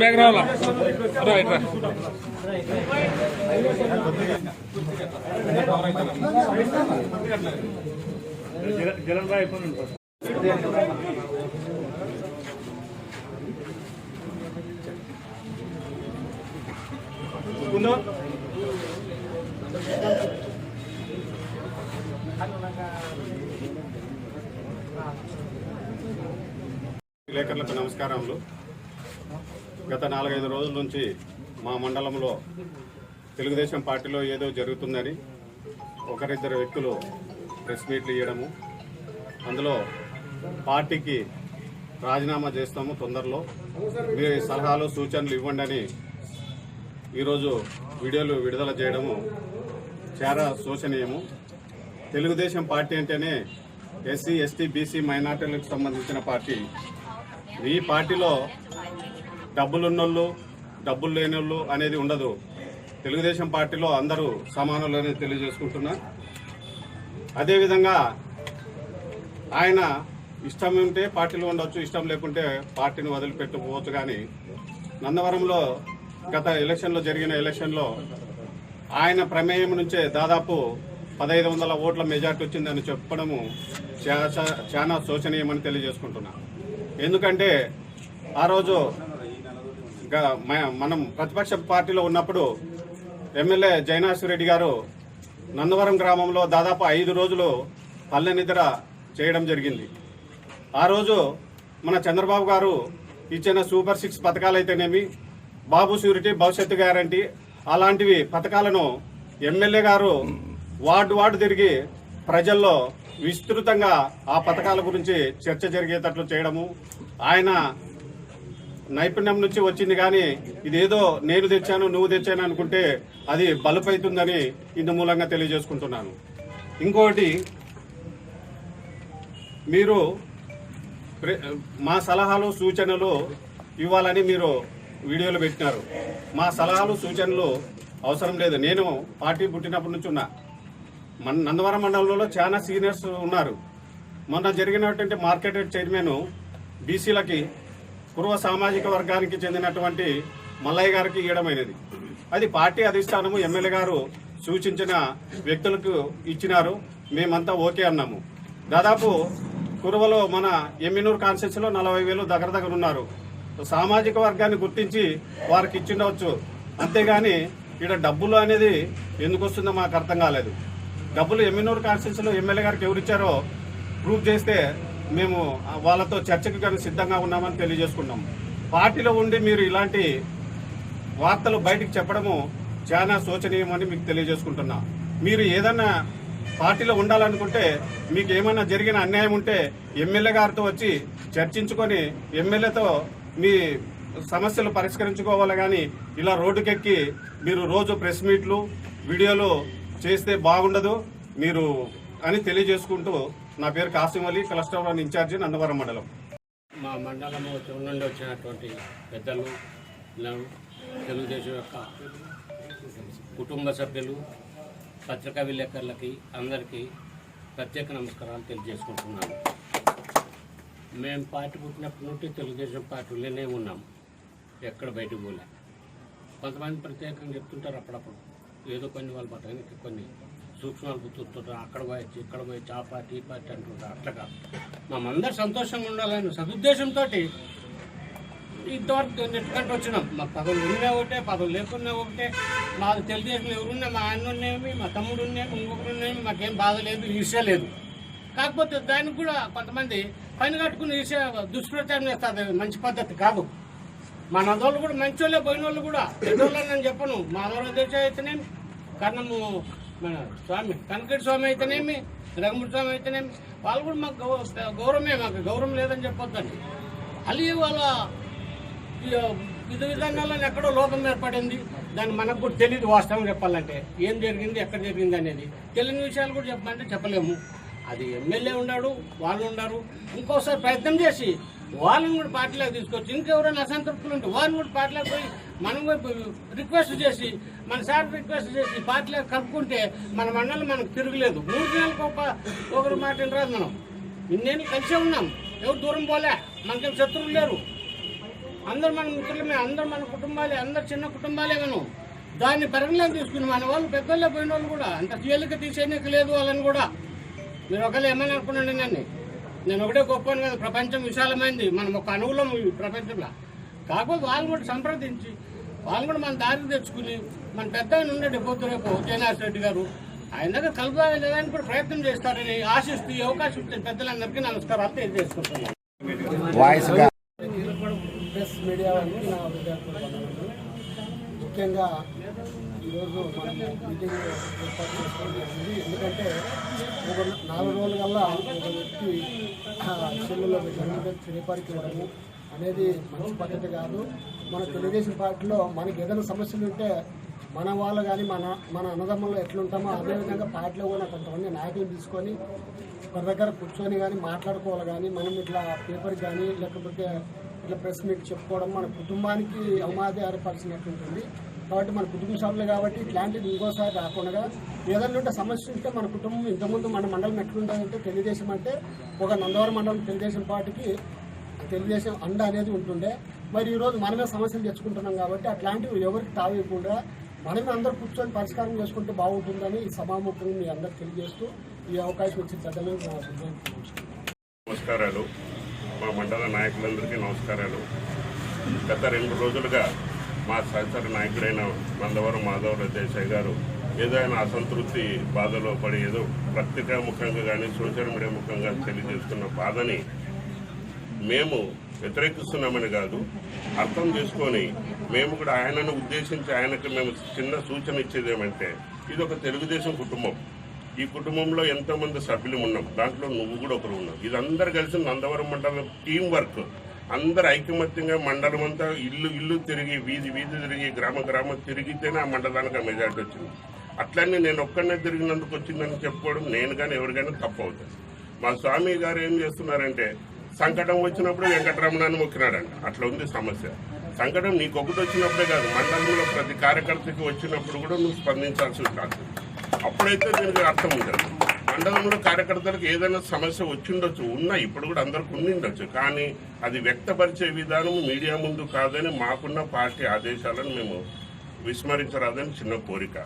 Bag రావాలా right రా జగన్ భాయ్ విలేకరులకు నమస్కారములు. గత 4-5 రోజుల నుంచి మా మండలంలో తెలుగుదేశం పార్టీలో ఏదో జరుగుతుందని ఒకరిద్దరు వ్యక్తులు ప్రెస్ మీట్లు ఇవ్వడము, అందులో పార్టీకి రాజీనామా చేస్తాము తొందరలో, మీరు సలహాలు సూచనలు ఇవ్వండి అని ఈరోజు వీడియోలు విడుదల చేయడము చాలా శోచనీయము. తెలుగుదేశం పార్టీ అంటేనే ఎస్సీ ఎస్టీ బీసీ మైనార్టీలకు సంబంధించిన పార్టీ. ఈ పార్టీలో డబ్బులున్నోళ్ళు డబ్బులు లేనోళ్ళు అనేది ఉండదు. తెలుగుదేశం పార్టీలో అందరూ సమానులు అనేది తెలియజేసుకుంటున్నా. అదేవిధంగా ఆయన ఇష్టం ఉంటే పార్టీలో ఉండొచ్చు, ఇష్టం లేకుంటే పార్టీని వదిలిపెట్టుకోవచ్చు. కానీ నందవరంలో గత ఎలక్షన్లో జరిగిన ఎలక్షన్లో ఆయన ప్రమేయం నుంచే దాదాపు 1500 ఓట్ల మెజార్టీ వచ్చిందని చెప్పడము చాలా శోచనీయమని తెలియజేసుకుంటున్నా. ఎందుకంటే ఆ రోజు మనం ప్రతిపక్ష పార్టీలో ఉన్నప్పుడు ఎమ్మెల్యే జైనాశ్వరెడ్డి గారు నందవరం గ్రామంలో దాదాపు 5 రోజులు పల్లె నిద్ర చేయడం జరిగింది. ఆ రోజు మన చంద్రబాబు గారు ఇచ్చిన సూపర్ 6 పథకాలు అయితేనేమి, బాబు షూరిటీ, భవిష్యత్తు గ్యారంటీ అలాంటివి పథకాలను ఎమ్మెల్యే గారు వార్డు తిరిగి ప్రజల్లో విస్తృతంగా ఆ పథకాల గురించి చర్చ జరిగేటట్లు చేయడము ఆయన నైపుణ్యం నుంచి వచ్చింది. కానీ ఇదేదో నేను తెచ్చాను నువ్వు తెచ్చాను అనుకుంటే అది బలుపైతుందని ఇందు మూలంగా తెలియజేసుకుంటున్నాను. ఇంకోటి, మీరు మా సలహాలు సూచనలు ఇవ్వాలని మీరు వీడియోలు పెట్టినారు. మా సలహాలు సూచనలు అవసరం లేదు. నేను పార్టీ పుట్టినప్పటి నుంచి ఉన్నా. మన నందవరం మండలంలో చాలా సీనియర్స్ ఉన్నారు. మొన్న జరిగినటువంటి మార్కెట్ చైర్మన్ బీసీలకి కుర్వ సామాజిక వర్గానికి చెందినటువంటి మల్లయ్య గారికి ఇవ్వడమైనది. అది పార్టీ అధిష్టానము ఎమ్మెల్యే గారు సూచించిన వ్యక్తులకు ఇచ్చినారు. మేమంతా ఓకే అన్నాము. దాదాపు కుర్వలో మన ఎమ్మినూరు కాన్స్టిట్యూన్సీలో 40,000 దగ్గర ఉన్నారు. సామాజిక వర్గాన్ని గుర్తించి వారికి ఇచ్చిండవచ్చు. అంతేగాని ఇక్కడ డబ్బులు అనేది ఎందుకు వస్తుందో మాకు అర్థం కాలేదు. డబ్బులు ఎమ్మినూరు కాన్స్టిట్యూన్సీలో ఎమ్మెల్యే గారికి ఎవరిచ్చారో ప్రూవ్ చేస్తే మేము వాళ్ళతో చర్చకు కానీ సిద్ధంగా ఉన్నామని తెలియజేసుకున్నాం. పార్టీలో ఉండి మీరు ఇలాంటి వార్తలు బయటికి చెప్పడము చాలా శోచనీయమని మీకు తెలియజేసుకుంటున్నా. మీరు ఏదన్నా పార్టీలో ఉండాలనుకుంటే, మీకు ఏమైనా జరిగిన అన్యాయం ఉంటే ఎమ్మెల్యే గారితో వచ్చి చర్చించుకొని ఎమ్మెల్యేతో మీ సమస్యలు పరిష్కరించుకోవాలి. కానీ ఇలా రోడ్డుకెక్కి మీరు రోజు ప్రెస్ మీట్లు వీడియోలు చేస్తే బాగుండదు మీరు అని తెలియజేసుకుంటూ, నా పేరు కాసిం అలీ, క్లస్టర్ 1 ఇన్ఛార్జి నందవరం మండలం. మా మండలం నుండి వచ్చినటువంటి పెద్దలు, తెలుగుదేశం యొక్క కుటుంబ సభ్యులు, పత్రికా విలేకరులకి అందరికీ ప్రత్యేక నమస్కారాలు తెలియజేసుకుంటున్నాను. మేము పార్టీ పుట్టినప్పటి నుండి తెలుగుదేశం పార్టీలోనే ఉన్నాం, ఎక్కడ బయటకు పోలే. కొంతమంది ప్రత్యేకంగా చెప్తుంటారు అప్పుడప్పుడు, ఏదో కొన్ని వాళ్ళు పట్టడానికి కొన్ని సూక్ష్మాలు గుర్తుంటారు. అక్కడ పోయచ్చు ఇక్కడ పోయచ్చు, ఆ పార్టీ ఈ పార్టీ అంటుంటారు. అట్లా కాదు, మేమందరూ సంతోషంగా ఉండాలని సదుద్దేశంతో ఇంతవరకు నెట్టుకంటూ వచ్చినాం. మా పదవులు ఉన్నా ఒకటే, పదవులు లేకున్నా ఒకటే. మాకు తెలుగుదేశం ఎవరున్నా, మా అన్న ఉన్నాయేమి, మా తమ్ముడు ఉన్నాయేమి, ఇంకొకరు ఉన్నాయేమి, మాకేం బాధ లేదు, ఈర్ష్య లేదు. కాకపోతే దానికి కూడా కొంతమంది పైన కట్టుకుని ఈర్ష్య దుష్ప్రచారం చేస్తారు. మంచి పద్ధతి కాదు. మా నదోళ్ళు కూడా మంచి వాళ్ళే, పోయిన వాళ్ళు కూడా పెద్దోళ్ళు నేను చెప్పను. మా నదోళ్ళ దేశ అయితేనేమి, కర్ణము మన స్వామి కనకటి స్వామి అయితేనేమి, రఘుమూర్తి స్వామి అయితేనేమి, వాళ్ళు కూడా మాకు గౌరవమే. మాకు గౌరవం లేదని చెప్పొద్దండి. అది వాళ్ళ విధి విధానాల్లో ఎక్కడో లోపం ఏర్పడింది. దాన్ని మనకు కూడా తెలియదు. వాస్తవం చెప్పాలంటే ఏం జరిగింది, ఎక్కడ జరిగింది అనేది తెలియని విషయాలు కూడా చెప్పమంటే చెప్పలేము. అది ఎమ్మెల్యే ఉన్నాడు, వాళ్ళు ఉన్నారు. ఇంకోసారి ప్రయత్నం చేసి వాళ్ళని కూడా పార్టీలోకి తీసుకొచ్చి, ఇంకెవరైనా అసంతృప్తులు ఉంటే వారిని కూడా పార్టీలోకి పోయి మనం రిక్వెస్ట్ చేసి, మన సార్ రిక్వెస్ట్ చేసి పార్టీలోకి కలుపుకుంటే మన మండలం మనకు తిరగలేదు. 3 నెలలకు ఒకరు మాట రాదు. మనం ఇన్నేళ్ళు కలిసే ఉన్నాం, ఎవరు దూరం పోలే, మనకేం శత్రువులు లేరు. అందరు మన మిత్రులమే, అందరు మన కుటుంబాలే, అందరు చిన్న కుటుంబాలే. మనం దాన్ని పరిగణలోకి తీసుకుని మన వాళ్ళు పెద్దోళ్ళే పోయిన వాళ్ళు కూడా అంత తేలిక తీసేయడానికి లేదు వాళ్ళని కూడా. మీరు ఒకళ్ళు ఏమైనా అనుకున్నాండి నేను ఒకటే గొప్పని కదా, ప్రపంచం విశాలమైంది, మనం ఒక అణువులం ఈ ప్రపంచంలో. కాకపోతే వాళ్ళు కూడా సంప్రదించి వాళ్ళు కూడా మన దారికి తెచ్చుకుని మన పెద్ద ఆయన ఉన్నాడు పొద్దు రేపు జయనాథ్ రెడ్డి గారు, ఆయన దగ్గర కలుపుదామని లేదని కూడా ప్రయత్నం చేస్తారని ఆశిస్తూ ఈ అవకాశం ఇచ్చిన పెద్దలందరికీ నమస్కారాలు తెలియజేసుకుంటున్నాను. ప్రెస్ మీడియా వాళ్ళకి నా హృదయపూర్వక ముఖ్యంగా ఈరోజు మనం మీటింగ్ ఏర్పాటు చేసుకోవడం జరిగింది. ఎందుకంటే ఒక 4 రోజుల కల్లా ఒక వ్యక్తి సెల్లులో తిరిగిపారికి ఇవ్వడము అనేది మంచి పద్ధతి కాదు. మన తెలుగుదేశం పార్టీలో మనకి ఏదైనా సమస్యలు ఉంటే మన వాళ్ళు కానీ మన అన్నదమ్ములు ఎట్లుంటామో అదేవిధంగా పార్టీలో కూడా కొంతమంది నాయకులు తీసుకొని ఒకరి దగ్గర కూర్చొని కానీ మాట్లాడుకోవాలి. కానీ మనం ఇట్లా పేపర్కి కానీ లేకపోతే ఇట్లా ప్రెస్ మీట్ చెప్పుకోవడం మన కుటుంబానికి అవమాది ఏర్పరిచినట్టుంటుంది. కాబట్టి మన కుటుంబ సభ్యులు కాబట్టి ఇట్లాంటిది ఇంకోసారి రాకుండా ఏదైనా ఉంటే సమస్య ఉంటే మన కుటుంబం ఇంతకుముందు మన మండలం ఎట్లుంటుందంటే తెలుగుదేశం అంటే ఒక నందవరం మండలం తెలుగుదేశం పార్టీకి తెలుగుదేశం అండ అనేది ఉంటుండే. మరి ఈరోజు మనమే సమస్యలు తెచ్చుకుంటున్నాం కాబట్టి అట్లాంటివి ఎవరికి తావేయకుండా మనమే అందరూ కూర్చొని పరిష్కారం చేసుకుంటే బాగుంటుందని ఈ సభాముఖంగా మీ అందరికి తెలియజేస్తూ ఈ అవకాశం ఇచ్చిన పెద్దలకు నమస్కారాలు. మా మండల నాయకులందరికీ నమస్కారాలు. గత 2 రోజులుగా మా సహచర నాయకుడైన నందవరం మాధవరావు దేశాయ్ గారు ఏదైనా అసంతృప్తి బాధలో పడి ఏదో పత్రికా ముఖంగా కానీ సోషల్ మీడియా ముఖంగా తెలియజేస్తున్న బాధని మేము వ్యతిరేకిస్తున్నామని కాదు, అర్థం చేసుకొని మేము కూడా ఆయనను ఉద్దేశించి ఆయనకు మేము చిన్న సూచన ఇచ్చేది ఏమంటే, ఇది ఒక తెలుగుదేశం కుటుంబం. ఈ కుటుంబంలో ఎంతోమంది సభ్యులు ఉన్నాం, దాంట్లో నువ్వు కూడా ఒకరు ఉన్నావు. ఇది అందరు కలిసి నందవరం మండలం టీం వర్క్, అందరు ఐకమత్యంగా మండలం అంతా ఇల్లు తిరిగి వీధి తిరిగి గ్రామం తిరిగితేనే ఆ మండలానికి ఆ మెజార్టీ వచ్చింది. అట్లనే నేను ఒక్కడనే తిరిగినందుకు వచ్చిందని చెప్పుకోవడం నేను కానీ ఎవరికైనా తప్పు అవుతుంది. మా స్వామి గారు ఏం చేస్తున్నారంటే, సంకటం వచ్చినప్పుడు వెంకటరమణాన్ని మొక్కినాడంట. అట్లా ఉంది సమస్య. సంకటం నీకు ఒకటి వచ్చినప్పుడే కాదు, మండలంలో ప్రతి కార్యకర్తకి వచ్చినప్పుడు కూడా నువ్వు స్పందించాల్సి ఉంటుంది. అప్పుడైతే దీనికి అర్థం ఉంటుంది. మండలంలో కార్యకర్తలకు ఏదైనా సమస్య వచ్చిండొచ్చు, ఉన్నా ఇప్పుడు కూడా అందరికి ఉండిండొచ్చు, కానీ అది వ్యక్తపరిచే విధానం మీడియా ముందు కాదని మాకున్న పార్టీ ఆదేశాలను మేము విస్మరించరాదని చిన్న కోరిక.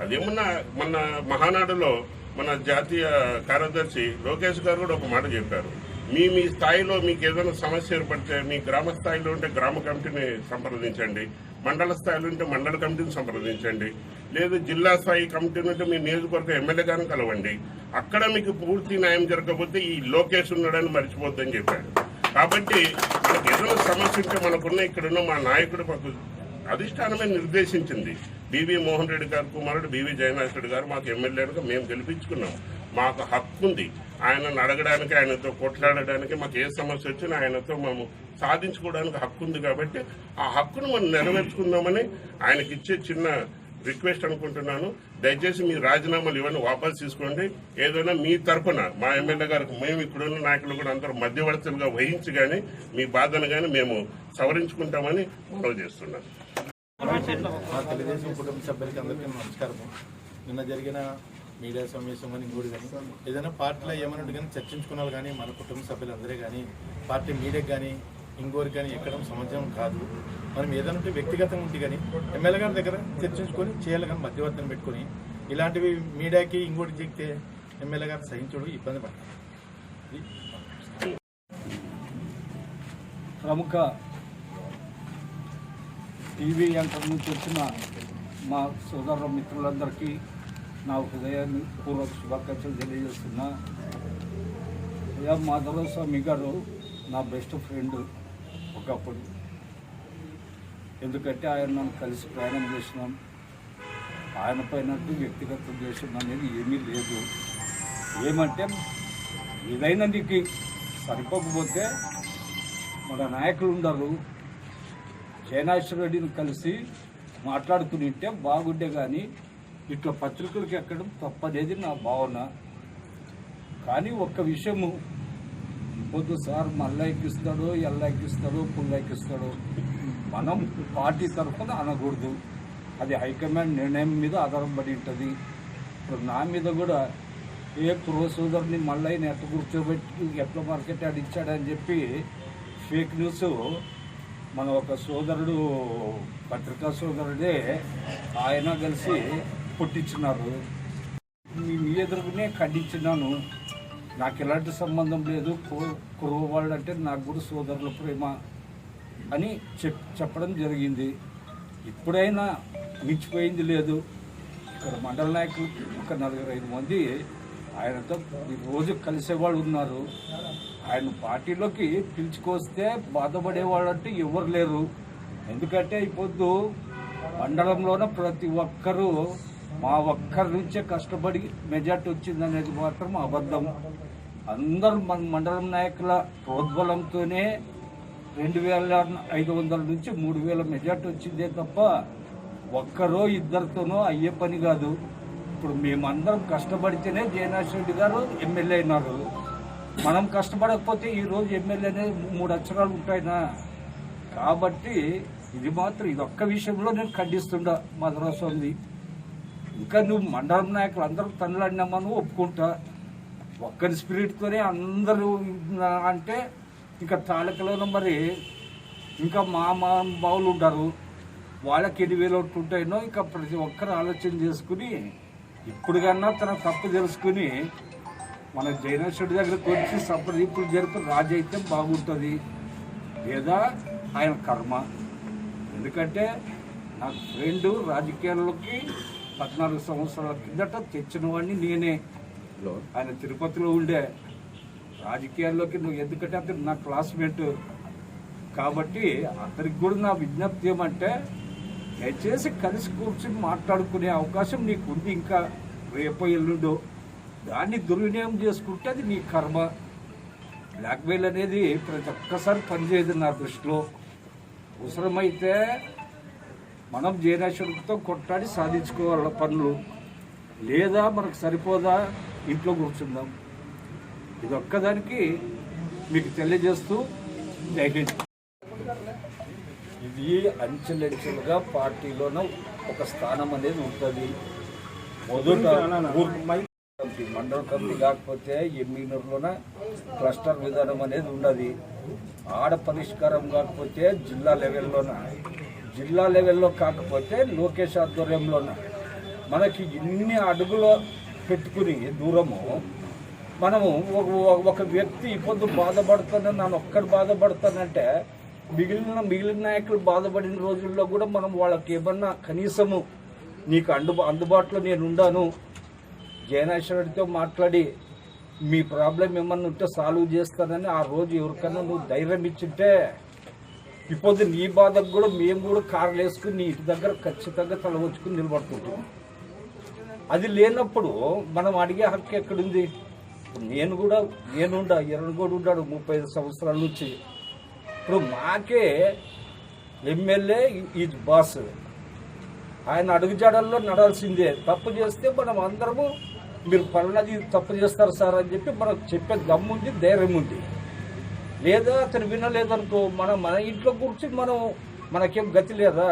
అదేమన్నా మన మహానాడులో మన జాతీయ కార్యదర్శి లోకేష్ గారు కూడా ఒక మాట చెప్పారు, మీ స్థాయిలో మీకు ఏదైనా సమస్య ఏర్పడితే మీ గ్రామ స్థాయిలో ఉంటే గ్రామ కమిటీని సంప్రదించండి, మండల స్థాయిలో ఉంటే మండల కమిటీని సంప్రదించండి, లేదు జిల్లా స్థాయి కమిటీ ఉంటే మీ నియోజకవర్గ ఎమ్మెల్యే గారిని కలవండి. అక్కడ మీకు పూర్తి న్యాయం జరగకపోతే ఈ లోకేష్ ఉన్నాడని మర్చిపోద్దని చెప్పాడు. కాబట్టి మనకు ఏదైనా సమస్య ఉంటే మనకున్న ఇక్కడున్న మా నాయకుడు మాకు అధిష్టానమే నిర్దేశించింది. బీవీ మోహన్ రెడ్డి గారి కుమారుడు బీవీ జయనాథ్ రెడ్డి గారు మాకు ఎమ్మెల్యేలుగా మేము గెలిపించుకున్నాం. మాకు హక్కు ఉంది ఆయనను అడగడానికి, ఆయనతో కొట్లాడడానికి, మాకు ఏ సమస్య వచ్చినా ఆయనతో మేము సాధించుకోవడానికి హక్కు ఉంది. కాబట్టి ఆ హక్కును మనం నెరవేర్చుకుందామని ఆయనకి ఇచ్చే చిన్న రిక్వెస్ట్ అనుకుంటున్నాను. దయచేసి మీ రాజీనామాలు ఇవన్నీ వాపసు తీసుకోండి. ఏదైనా మీ తరఫున మా ఎమ్మెల్యే గారికి మేము ఇక్కడున్న నాయకులు కూడా అందరూ మధ్యవర్తులుగా వహించి కానీ మీ బాధను కానీ మేము సవరించుకుంటామని మనవి చేస్తున్నాను. మా తెలుగుదేశం కుటుంబ సభ్యులకి అందరికీ నమస్కారం. నిన్న జరిగిన మీడియా సమావేశం కానీ ఇంకోటి కానీ ఏదైనా పార్టీలో ఏమన్నట్టు కానీ చర్చించుకున్నారు. కానీ మన కుటుంబ సభ్యులందరే కానీ పార్టీ మీడియాకి కానీ ఇంకోరికి కానీ ఎక్కడం సమంజసం కాదు. మనం ఏదైనా ఉంటే వ్యక్తిగతంగా ఉంటే కానీ ఎమ్మెల్యే గారి దగ్గర చర్చించుకొని చేయాలి. కానీ మధ్యవర్తిని పెట్టుకొని ఇలాంటివి మీడియాకి ఇంకోటి చెప్తే ఎమ్మెల్యే గారు సహించడం ఇబ్బంది పడతారు. ప్రముఖ టీవీ యాంకర్ నుంచి వచ్చిన మా సోదర మిత్రులందరికీ నా హృదయాన్ని పూర్వక శుభాకాంక్షలు తెలియజేస్తున్నా. మాధవరావు స్వామి గారు నా బెస్ట్ ఫ్రెండ్ ఒకప్పుడు. ఎందుకంటే ఆయన నన్ను కలిసి ప్రయాణం చేసినాం. ఆయన పైన వ్యక్తిగత ఉద్దేశం అనేది ఏమీ లేదు. ఏమంటే ఏదైనా నీకు సరిపోకపోతే మన నాయకులు ఉండరు, జయనాథ్ రెడ్డిని కలిసి మాట్లాడుకుని ఉంటే బాగుండే. కానీ ఇట్లా పత్రికలకు ఎక్కడం తప్పనేది నా భావన. కానీ ఒక్క విషయము, పొద్దు సార్ మళ్ళా ఎక్కిస్తాడో ఎల్లా ఎక్కిస్తాడో పుల్ల ఎక్కిస్తాడో మనం పార్టీ తరఫున అనకూడదు. అది హైకమాండ్ నిర్ణయం మీద ఆధారపడి ఉంటుంది. ఇప్పుడు నా మీద కూడా ప్రో సోదరుని మళ్ళీ ఎట్లా కూర్చోబెట్టి ఎట్లా మార్కెట్ ఆడిచ్చాడని చెప్పి ఫేక్ న్యూస్ మన ఒక సోదరుడు పత్రికా సోదరుడే ఆయన కలిసి పుట్టించినారు. మీ ఎదురుగానే ఖండించినాను. నాకు ఎలాంటి సంబంధం లేదు, కురువ వాళ్ళు అంటే నాకు కూడా సోదరుల ప్రేమ అని చెప్పడం జరిగింది. ఇప్పుడైనా మించిపోయింది లేదు. ఇక్కడ మండల నాయకులు ఒక 4-5 మంది ఆయనతో రోజు కలిసేవాళ్ళు ఉన్నారు. ఆయన పార్టీలోకి పిలుచుకొస్తే బాధపడేవాళ్ళు అంటే ఎవరు లేరు. ఎందుకంటే ఇప్పుడు మండలంలోన ప్రతి ఒక్కరూ మా ఒక్కరి నుంచే కష్టపడి మెజార్టీ వచ్చిందనేది మాత్రం అబద్ధం. అందరూ మన మండలం నాయకుల ప్రోద్బలంతోనే 2500 నుంచి 3000 మెజార్టీ వచ్చిందే తప్ప ఒక్కరో ఇద్దరితోనో అయ్యే పని కాదు. ఇప్పుడు మేమందరం కష్టపడితేనే జయనాథ్ రెడ్డి గారు ఎమ్మెల్యే అయినారు. మనం కష్టపడకపోతే ఈరోజు ఎమ్మెల్యేనే 3 అక్షరాలు ఉంటాయినా. కాబట్టి ఇది మాత్రం ఇది ఒక్క విషయంలో నేను ఖండిస్తుండా మధురస్వామి. ఇంకా నువ్వు మండలం నాయకులు అందరూ తనలాడినామని ఒప్పుకుంటా. ఒక్కరి స్పిరిట్తోనే అందరూ అంటే ఇంకా తాలూకాలో మరి ఇంకా మా బావులు ఉంటారు, వాళ్ళకి 8,000 ఓట్లు ఉంటాయినో. ఇంకా ప్రతి ఒక్కరు ఆలోచన చేసుకుని ఇప్పుడు కన్నా తన తప్పు తెలుసుకుని మన జయనాథ్ రెడ్డి దగ్గరకు వచ్చి సంప్రదింపులు జరిపి రాజు అయితే బాగుంటుంది, లేదా ఆయన కర్మ. ఎందుకంటే నాకు ఫ్రెండు రాజకీయాల్లోకి 14 సంవత్సరాల కిందట తెచ్చిన వాడిని నేనే. ఆయన తిరుపతిలో ఉండే రాజకీయాల్లోకి నువ్వు ఎందుకంటే అతను నా క్లాస్మేట్ కాబట్టి అతనికి కూడా నా విజ్ఞప్తి ఏమంటే దయచేసి కలిసి కూర్చుని మాట్లాడుకునే అవకాశం నీకు ఉంది. ఇంకా రేపో ఎల్లుండో దాన్ని దుర్వినియోగం చేసుకుంటే అది నీ కర్మ. బ్లాక్మెయిల్ అనేది ప్రతి ఒక్కసారి పనిచేయదు నా దృష్టిలో. అవసరమైతే మనం జయనాథ్తో కొట్లాడి సాధించుకోవాలి పనులు, లేదా మనకు సరిపోదా ఇంట్లో కూర్చుందాం. ఇది ఒక్కదానికి మీకు తెలియజేస్తూ జై హింద్. ఇది అంచెలంచెలుగా పార్టీలోనూ ఒక స్థానం అనేది ఉంటుంది. మొదట మండల కమిటీ కాకపోతే ఎమ్మినూరులోన క్లస్టర్ విధానం అనేది ఉన్నది. ఆడ పరిష్కారం కాకపోతే జిల్లా లెవెల్లోన, జిల్లా లెవెల్లో కాకపోతే లోకేష్ ఆధ్వర్యంలోన మనకి ఇన్ని అడుగులు పెట్టుకుని దూరము మనము ఒక వ్యక్తి ఇప్పుడు బాధపడుతానని నన్ను ఒక్కడు బాధపడతానంటే మిగిలిన నాయకులు బాధపడిన రోజుల్లో కూడా మనం వాళ్ళకి ఏమన్నా కనీసము నీకు అందుబాటులో నేను ఉండాను, జయనాథ్ రెడ్డితో మాట్లాడి మీ ప్రాబ్లం ఏమన్నా ఉంటే సాల్వ్ చేస్తానని ఆ రోజు ఎవరికన్నా నువ్వు ధైర్యం ఇచ్చింటే ఇప్పుడు నీ బాధకు కూడా మేము కూడా కార్లు వేసుకుని నీ ఇంటి దగ్గర ఖచ్చితంగా తల వచ్చుకుని నిలబడుకుంటాం. అది లేనప్పుడు మనం అడిగే హక్కు ఎక్కడుంది? నేనుండా ఎర్రని కూడా ఉన్నాడు 35 సంవత్సరాల నుంచి. ఇప్పుడు మాకే ఎమ్మెల్యే ఈజ్ బాస్, ఆయన అడుగుజాడల్లో నడాల్సిందే. తప్పు చేస్తే మనం అందరము మీరు పనులది తప్పు చేస్తారు సార్ అని చెప్పి మనకు చెప్పే దమ్ముంది, ధైర్యం ఉంది. లేదా అతను వినలేదనుకో మన ఇంట్లో కూర్చుని మనకేం గతి లేదా?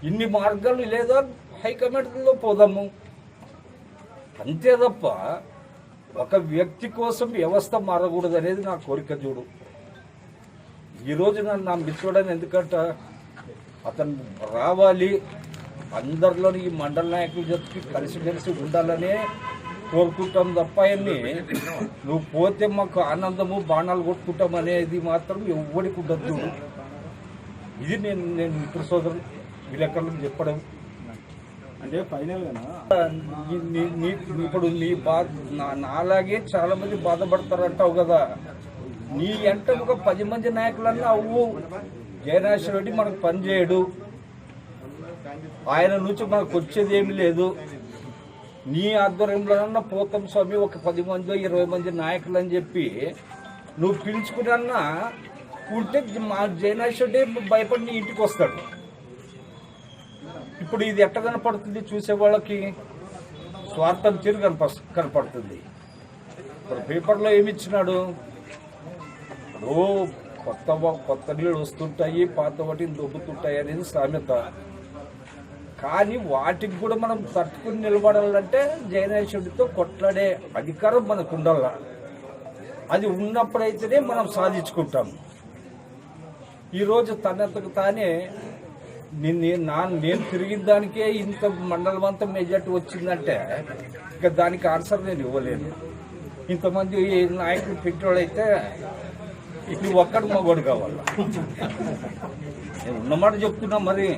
ఇన్ని మార్గాలు లేదా హైకమాండ్లో పోదాము అంతే తప్ప ఒక వ్యక్తి కోసం వ్యవస్థ మారకూడదు అనేది నా కోరిక. చూడు ఈరోజు నా మిత్రుడని ఎందుకంట అతను రావాలి, అందరిలోని ఈ మండల నాయకుల జతకి కలిసిమెలిసి ఉండాలనే కోరుకుంటాం తప్ప ఆయన్ని నువ్వు పోతే మాకు ఆనందము బాణాలు కొట్టుకుంటాం అనేది మాత్రం ఎవ్వడికి ఉండదు. చూడు ఇది నేను మిత్ర సోదరు విలేకరులకు చెప్పడం. అంటే ఫైనల్గా ఇప్పుడు నీ నాలాగే చాలా మంది బాధపడతారంటావు కదా, నీ ఎంట ఒక 10 మంది నాయకులన్నా అవ్వు. జయనాథ్ రెడ్డి మనకు పనిచేయడు, ఆయన నుంచి మనకు వచ్చేది ఏమి లేదు. నీ ఆధ్వర్యంలోనన్నా పోతం స్వామి ఒక 10 మంది 20 మంది నాయకులు అని చెప్పి నువ్వు పిలుచుకున్నా ఉంటే మా జయనాథ్ రెడ్డి భయపడి నీ ఇంటికి వస్తాడు. ఇప్పుడు ఇది ఎట్ట కనపడుతుంది? చూసే వాళ్ళకి స్వార్థం తీరు కనపడుతుంది. ఇప్పుడు పేపర్లో ఏమిచ్చినాడు? కొత్త నీళ్ళు వస్తుంటాయి, పాత వాటిని దొబ్బుతుంటాయి అనేది సామెత. కానీ వాటికి కూడా మనం తట్టుకుని నిలబడాలంటే జయనాథ్ రెడ్డితో కొట్లాడే అధికారం మనకు ఉండాల. అది ఉన్నప్పుడైతేనే మనం సాధించుకుంటాం. ఈరోజు తనంతకు తానే నేను తిరిగిన దానికే ఇంత మండలం అంతా మెజార్టీ వచ్చిందంటే ఇక దానికి ఆన్సర్ నేను ఇవ్వలేను. ఇంతమంది నాయకులు పెట్టేవాళ్ళైతే ఇది ఒక్కడు మగోడు కావాలి. నేను ఉన్నమాట చెప్తున్నా మరి.